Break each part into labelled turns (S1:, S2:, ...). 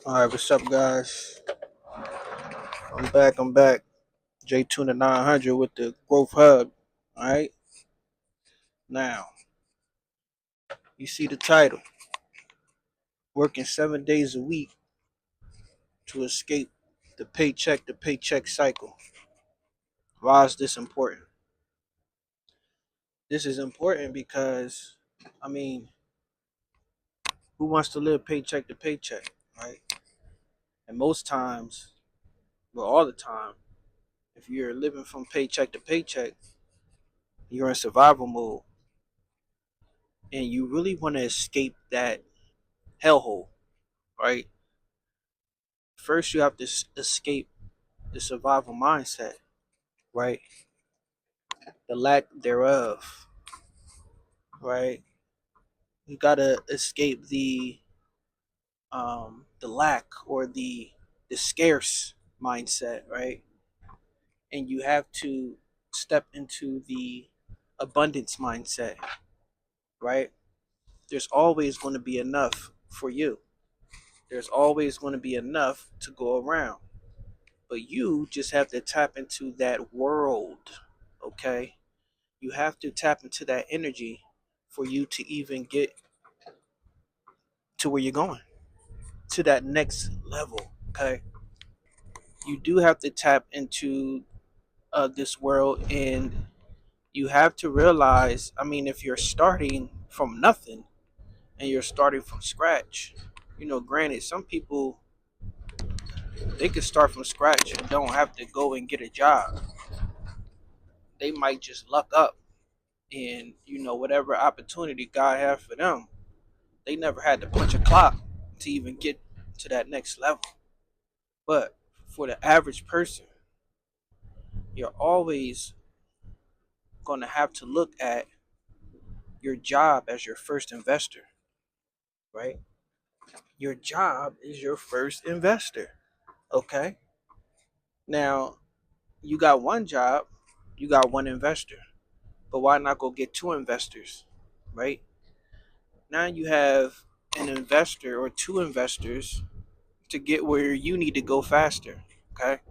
S1: All right, what's up, guys? I'm back. J Tuna 900 with the Growth Hub. All right, now you see the title: working 7 days a week to escape the paycheck cycle. Why is this important? This is important because, I mean, who wants to live paycheck to paycheck, right? And most times, well, all the time, if you're living from paycheck to paycheck, you're in survival mode, and you really want to escape that hellhole, right? First, you have to escape the survival mindset, right? The lack thereof, right? You gotta escape the lack or the scarce mindset, right? And you have to step into the abundance mindset, right? There's always going to be enough for you. There's always going to be enough to go around. But you just have to tap into that world, okay? You have to tap into that energy for you to even get to where you're going, to that next level, okay? You do have to tap into this world, and you have to realize, I mean, if you're starting from nothing and you're starting from scratch, granted, some people, they could start from scratch and don't have to go and get a job. They might just luck up and, whatever opportunity God has for them, they never had to punch a clock to even get to that next level. But for the average person, you're always going to have to look at your job as your first investor, right? Your job is your first investor, okay? Now, you got one job, you got one investor, but why not go get two investors, right? Now you have an investor or two investors to get where you need to go faster, okay?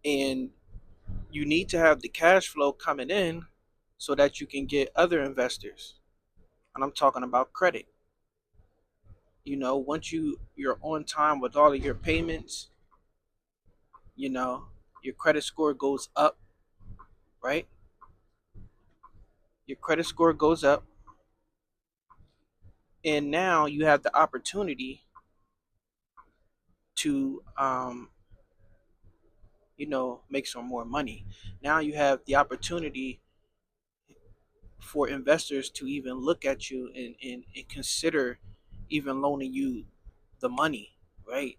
S1: And you need to have the cash flow coming in so that you can get other investors. And I'm talking about credit. Once you're on time with all of your payments, you know, your credit score goes up, right? Your credit score goes up, and now you have the opportunity to make some more money. Now you have the opportunity for investors to even look at you and consider even loaning you the money, right?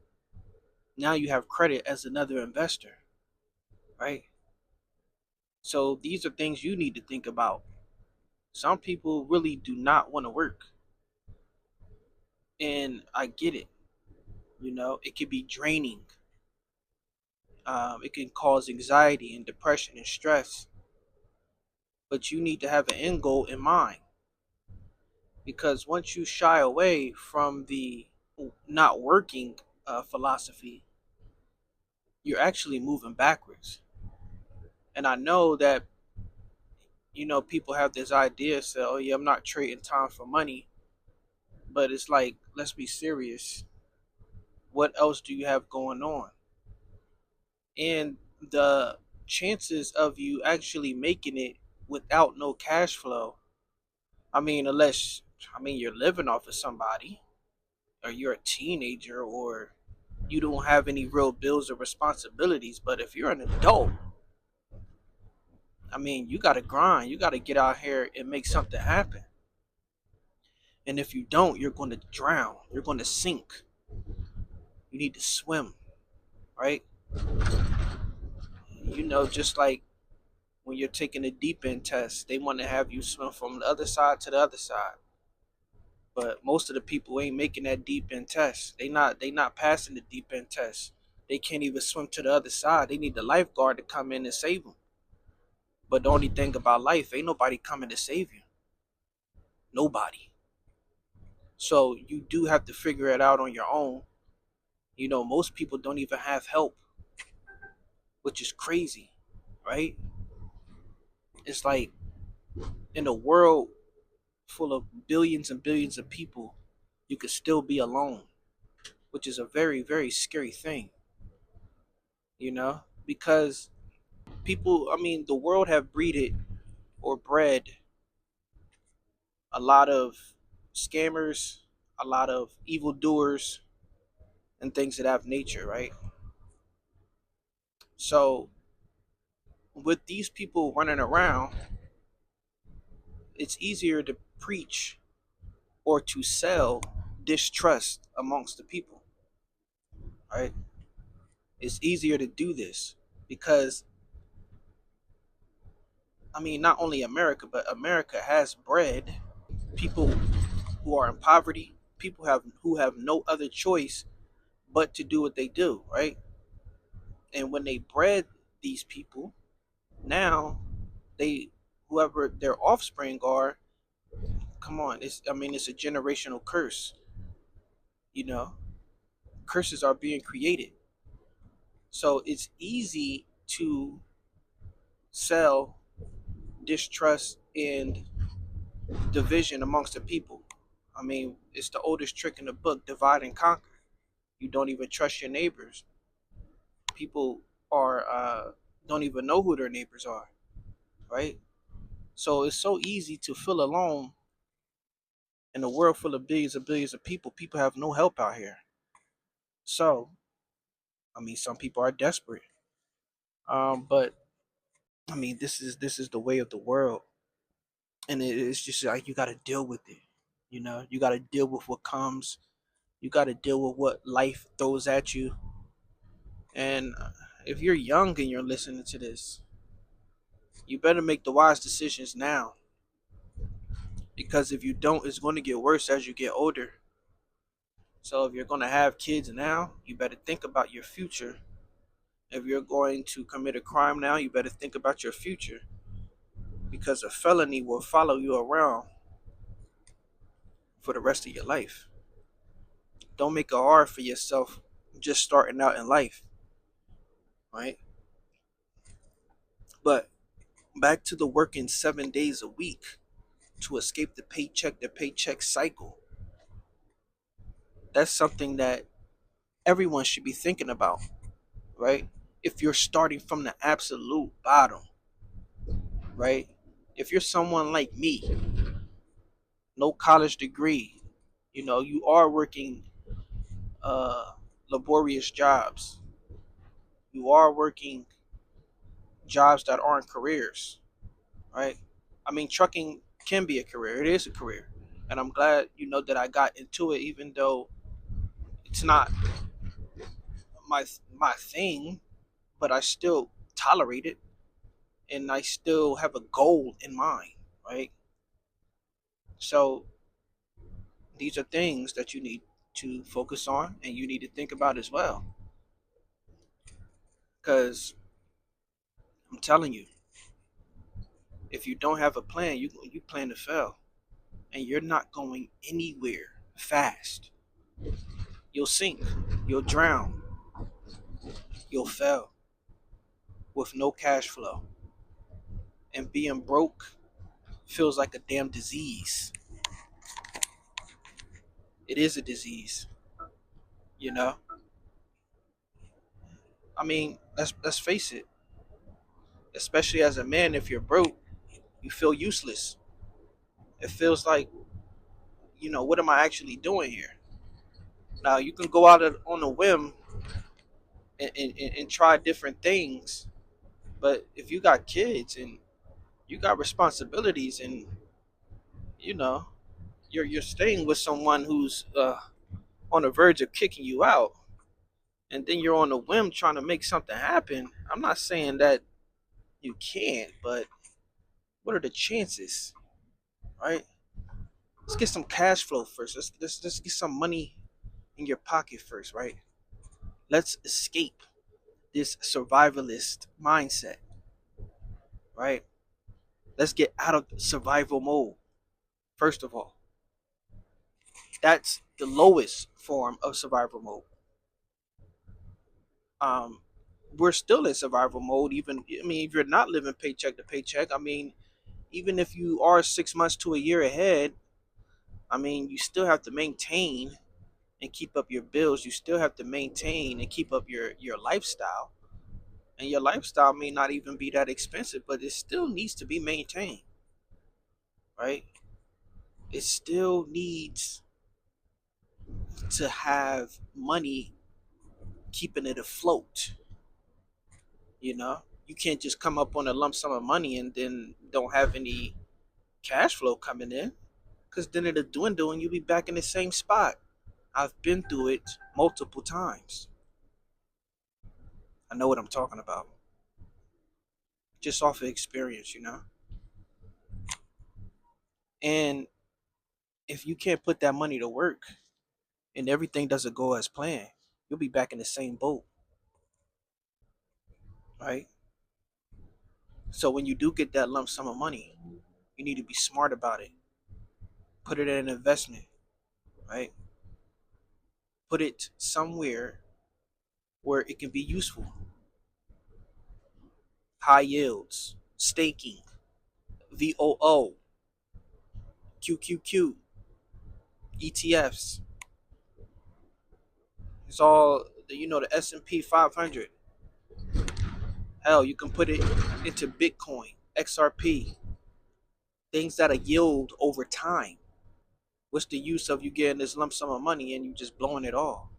S1: Now you have credit as another investor, right? So these are things you need to think about. Some people really do not want to work, and I get it. It can be draining. It can cause anxiety and depression and stress, but you need to have an end goal in mind, because once you shy away from the not working philosophy, you're actually moving backwards. And I know that people have this idea, say, oh yeah, I'm not trading time for money, but it's like, let's be serious. What else do you have going on? And the chances of you actually making it without no cash flow, I mean, unless, you're living off of somebody, or you're a teenager, or you don't have any real bills or responsibilities. But if you're an adult, you got to grind. You got to get out here and make something happen. And if you don't, you're going to drown. You're going to sink. You need to swim, right? Just like when you're taking a deep end test, they want to have you swim from the other side to the other side. But most of the people ain't making that deep end test. They not passing the deep end test. They can't even swim to the other side. They need the lifeguard to come in and save them. But the only thing about life, ain't nobody coming to save you. Nobody. So you do have to figure it out on your own. Most people don't even have help, which is crazy, right? It's like in a world full of billions and billions of people, you could still be alone, which is a very, very scary thing, because people, I mean, the world have breeded or bred a lot of scammers, a lot of evildoers, and things of that nature, right? So, with these people running around, it's easier to preach or to sell distrust amongst the people, right? It's easier to do this because, I mean, not only America, but America has bred people who are in poverty, people who have no other choice but to do what they do, right? And when they bred these people, now they whoever their offspring are, come on, it's a generational curse, you know. Curses are being created. So it's easy to sell distrust and division amongst the people. I mean, it's the oldest trick in the book, divide and conquer. You don't even trust your neighbors. People are don't even know who their neighbors are, right? So it's so easy to feel alone in a world full of billions of people. People have no help out here. So, I mean, some people are desperate. But I mean, this is the way of the world, and it's just like you got to deal with it. You got to deal with what comes. You got to deal with what life throws at you. And if you're young and you're listening to this, you better make the wise decisions now, because if you don't, it's going to get worse as you get older. So if you're going to have kids now, you better think about your future. If you're going to commit a crime now, you better think about your future, because a felony will follow you around for the rest of your life. Don't make it hard for yourself just starting out in life, right? But back to the working 7 days a week to escape the paycheck cycle. That's something that everyone should be thinking about, right? If you're starting from the absolute bottom, right? If you're someone like me, no college degree, you are working uh, laborious jobs. You are working jobs that aren't careers, right? I mean, trucking can be a career. It is a career, and I'm glad that I got into it, even though it's not my my thing. But I still tolerate it, and I still have a goal in mind, right? So these are things that you need to focus on, and you need to think about as well, because I'm telling you, if you don't have a plan, you plan to fail, and you're not going anywhere fast. You'll sink, you'll drown, you'll fail with no cash flow. And being broke feels like a damn disease. It is a disease, you know? I mean, let's face it. Especially as a man, if you're broke, you feel useless. It feels like, what am I actually doing here? Now you can go out on a whim and try different things, but if you got kids and you got responsibilities, and you know you're staying with someone who's on the verge of kicking you out, and then you're on a whim trying to make something happen. I'm not saying that you can't, but what are the chances, right? Let's get some cash flow first. Let's get some money in your pocket first, right? Let's escape this survivalist mindset, right? Let's get out of survival mode, first of all. That's the lowest form of survival mode. Um, we're still in survival mode. Even, I mean, if you're not living paycheck to paycheck, I mean, even if you are 6 months to a year ahead, I mean, you still have to maintain and keep up your bills. You still have to maintain and keep up your lifestyle. And your lifestyle may not even be that expensive, but it still needs to be maintained, right? It still needs to have money keeping it afloat. You can't just come up on a lump sum of money and then don't have any cash flow coming in, because then it'll dwindle and you'll be back in the same spot. I've been through it multiple times. I know what I'm talking about, just off of experience. And if you can't put that money to work and everything doesn't go as planned, you'll be back in the same boat, right? So when you do get that lump sum of money, you need to be smart about it. Put it in an investment, right? Put it somewhere where it can be useful. High yields, staking, VOO, QQQ, ETFs. It's all the S&P 500. Hell, you can put it into Bitcoin, XRP, things that are yield over time. What's the use of you getting this lump sum of money and you just blowing it all?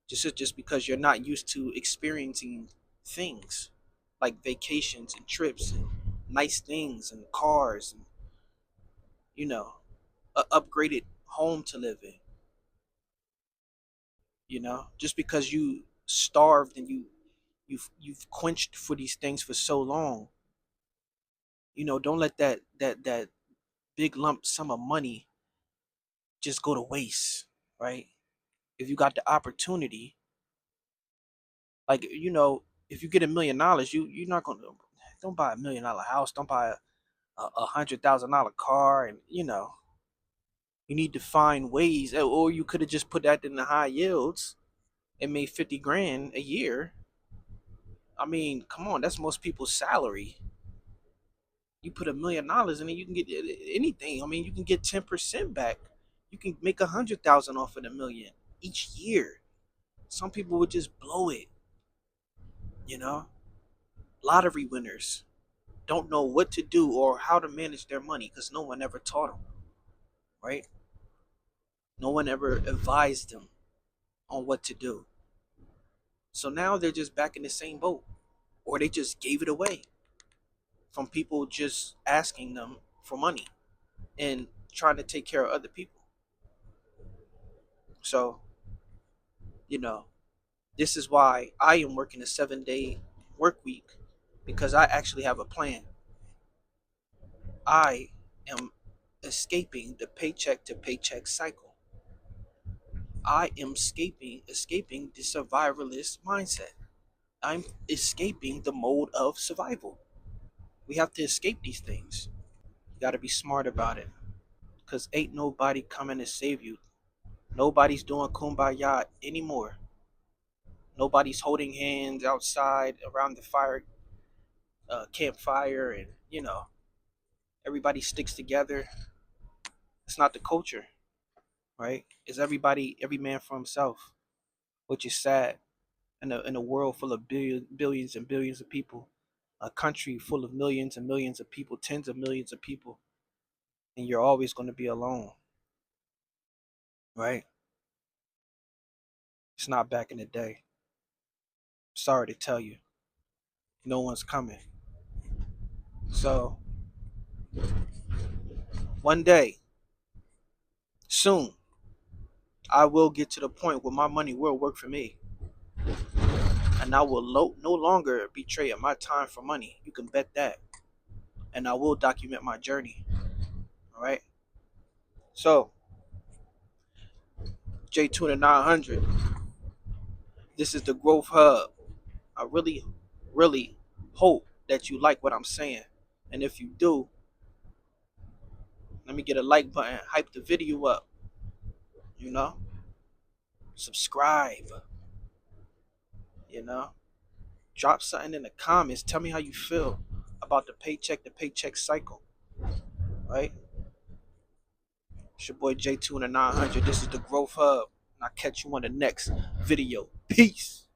S1: Just because you're not used to experiencing things like vacations and trips and nice things and cars and you know a upgraded home to live in. Just because you starved and you've quenched for these things for so long. Don't let that big lump sum of money just go to waste, right? If you got the opportunity, like if you get $1 million, you're not gonna, don't buy $1 million house, don't buy a $100,000 car, and you need to find ways. Or you could have just put that in the high yields and made 50 grand a year. I mean, come on, that's most people's salary. You put $1 million in it, you can get anything. I mean, you can get 10% back. You can make 100,000 off of $1 million each year. Some people would just blow it. You know, Lottery winners don't know what to do or how to manage their money because no one ever taught them, right? No one ever advised them on what to do. So now they're just back in the same boat, or they just gave it away from people just asking them for money and trying to take care of other people. So, you know, this is why I am working a 7-day work week, because I actually have a plan. I am escaping the paycheck to paycheck cycle. I am escaping the survivalist mindset. I'm escaping the mode of survival. We have to escape these things. You got to be smart about it, because ain't nobody coming to save you. Nobody's doing kumbaya anymore. Nobody's holding hands outside around the campfire, and everybody sticks together. It's not the culture, right? It's every man for himself, which is sad. In a world full of billions and billions of people, a country full of millions and millions of people, tens of millions of people, and you're always going to be alone, right? It's not back in the day. Sorry to tell you, no one's coming. So one day, soon, I will get to the point where my money will work for me, and I will no longer be trading my time for money. You can bet that. And I will document my journey. All right. So, J Tuna 900. This is the Growth Hub. I really, really hope that you like what I'm saying. And if you do, let me get a like button, hype the video up. You know, subscribe. You know, drop something in the comments. Tell me how you feel about the paycheck to paycheck cycle. Right? It's your boy J2 and the 900. This is the Growth Hub. And I'll catch you on the next video. Peace.